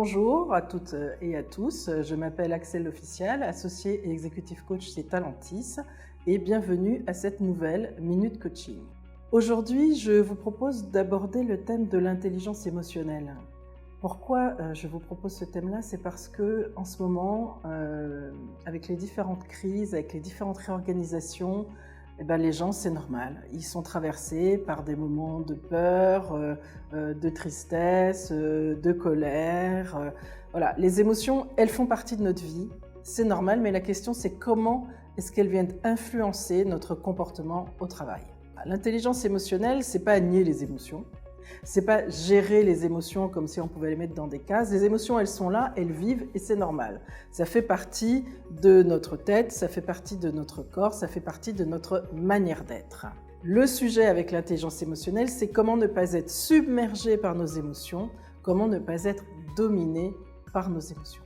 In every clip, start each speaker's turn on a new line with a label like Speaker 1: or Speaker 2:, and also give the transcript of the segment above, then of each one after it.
Speaker 1: Bonjour à toutes et à tous, je m'appelle Axel L'Official, associé et executive coach chez Talentis et bienvenue à cette nouvelle Minute Coaching. Aujourd'hui, je vous propose d'aborder le thème de l'intelligence émotionnelle. Pourquoi je vous propose ce thème-là? C'est parce que en ce moment, avec les différentes crises, avec les différentes réorganisations, les gens, c'est normal. Ils sont traversés par des moments de peur, de tristesse, de colère. Voilà, les émotions, elles font partie de notre vie. C'est normal, mais la question, c'est comment est-ce qu'elles viennent influencer notre comportement au travail. L'intelligence émotionnelle, c'est pas nier les émotions. C'est pas gérer les émotions comme si on pouvait les mettre dans des cases. Les émotions, elles sont là, elles vivent et c'est normal. Ça fait partie de notre tête, ça fait partie de notre corps, ça fait partie de notre manière d'être. Le sujet avec l'intelligence émotionnelle, c'est comment ne pas être submergé par nos émotions, comment ne pas être dominé par nos émotions.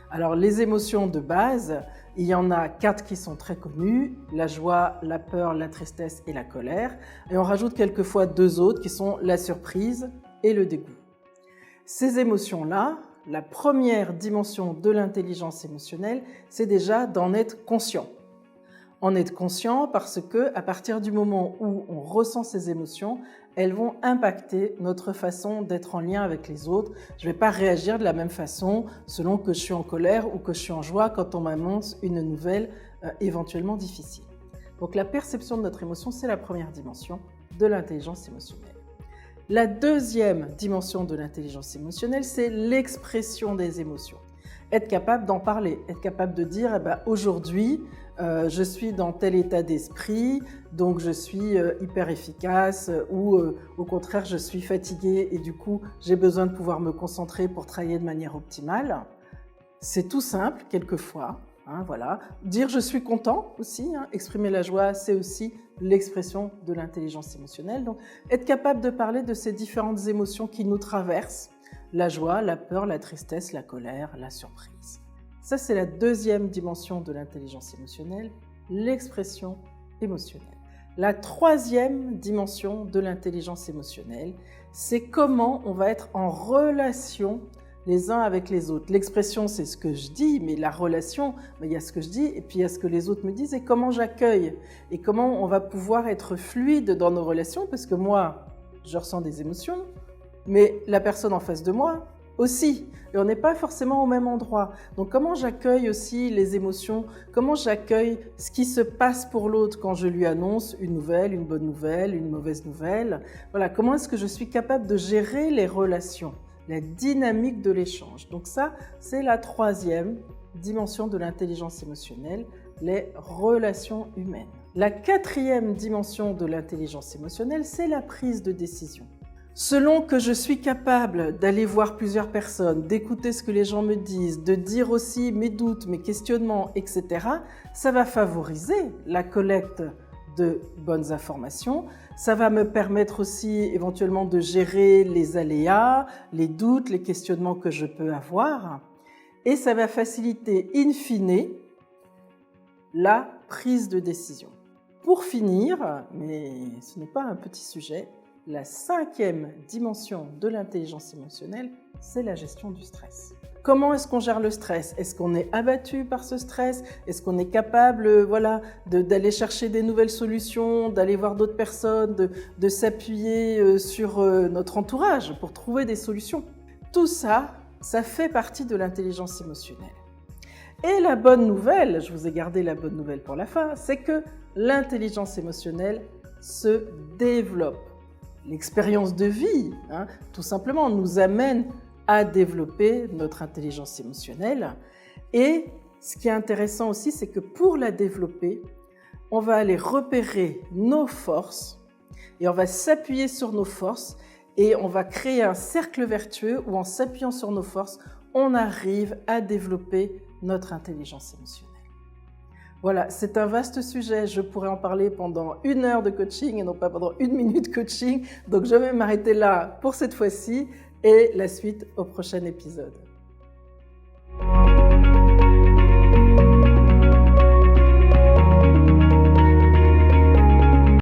Speaker 1: Alors les émotions de base, il y en a 4 qui sont très connues, la joie, la peur, la tristesse et la colère. Et on rajoute quelquefois 2 autres qui sont la surprise et le dégoût. Ces émotions-là, la première dimension de l'intelligence émotionnelle, c'est déjà d'en être conscient. En être conscient parce que à partir du moment où on ressent ces émotions, elles vont impacter notre façon d'être en lien avec les autres. Je ne vais pas réagir de la même façon selon que je suis en colère ou que je suis en joie quand on m'annonce une nouvelle éventuellement difficile. Donc la perception de notre émotion, c'est la première dimension de l'intelligence émotionnelle. La deuxième dimension de l'intelligence émotionnelle, c'est l'expression des émotions. Être capable d'en parler, être capable de dire aujourd'hui, je suis dans tel état d'esprit, donc je suis hyper efficace ou au contraire je suis fatiguée et du coup j'ai besoin de pouvoir me concentrer pour travailler de manière optimale. C'est tout simple quelquefois, voilà. Dire je suis content aussi, exprimer la joie, c'est aussi l'expression de l'intelligence émotionnelle. Donc être capable de parler de ces différentes émotions qui nous traversent, la joie, la peur, la tristesse, la colère, la surprise. Ça, c'est la deuxième dimension de l'intelligence émotionnelle, l'expression émotionnelle. La troisième dimension de l'intelligence émotionnelle, c'est comment on va être en relation les uns avec les autres. L'expression, c'est ce que je dis, mais la relation, il y a ce que je dis et puis il y a ce que les autres me disent et comment j'accueille et comment on va pouvoir être fluide dans nos relations parce que moi, je ressens des émotions, mais la personne en face de moi aussi, et on n'est pas forcément au même endroit. Donc comment j'accueille aussi les émotions, comment j'accueille ce qui se passe pour l'autre quand je lui annonce une nouvelle, une bonne nouvelle, une mauvaise nouvelle. Voilà, comment est-ce que je suis capable de gérer les relations, la dynamique de l'échange. Donc ça, c'est la troisième dimension de l'intelligence émotionnelle, les relations humaines. La quatrième dimension de l'intelligence émotionnelle, c'est la prise de décision. Selon que je suis capable d'aller voir plusieurs personnes, d'écouter ce que les gens me disent, de dire aussi mes doutes, mes questionnements, etc., ça va favoriser la collecte de bonnes informations. Ça va me permettre aussi éventuellement de gérer les aléas, les doutes, les questionnements que je peux avoir. Et ça va faciliter in fine la prise de décision. Pour finir, mais ce n'est pas un petit sujet, la cinquième dimension de l'intelligence émotionnelle, c'est la gestion du stress. Comment est-ce qu'on gère le stress? Est-ce qu'on est abattu par ce stress? Est-ce qu'on est capable d'aller chercher des nouvelles solutions, d'aller voir d'autres personnes, de s'appuyer sur notre entourage pour trouver des solutions? Tout ça, ça fait partie de l'intelligence émotionnelle. Et la bonne nouvelle, je vous ai gardé la bonne nouvelle pour la fin, c'est que l'intelligence émotionnelle se développe. L'expérience de vie, tout simplement, nous amène à développer notre intelligence émotionnelle. Et ce qui est intéressant aussi, c'est que pour la développer, on va aller repérer nos forces et on va s'appuyer sur nos forces et on va créer un cercle vertueux où en s'appuyant sur nos forces, on arrive à développer notre intelligence émotionnelle. Voilà, c'est un vaste sujet, je pourrais en parler pendant 1 heure de coaching et non pas pendant 1 minute coaching. Donc je vais m'arrêter là pour cette fois-ci et la suite au prochain épisode.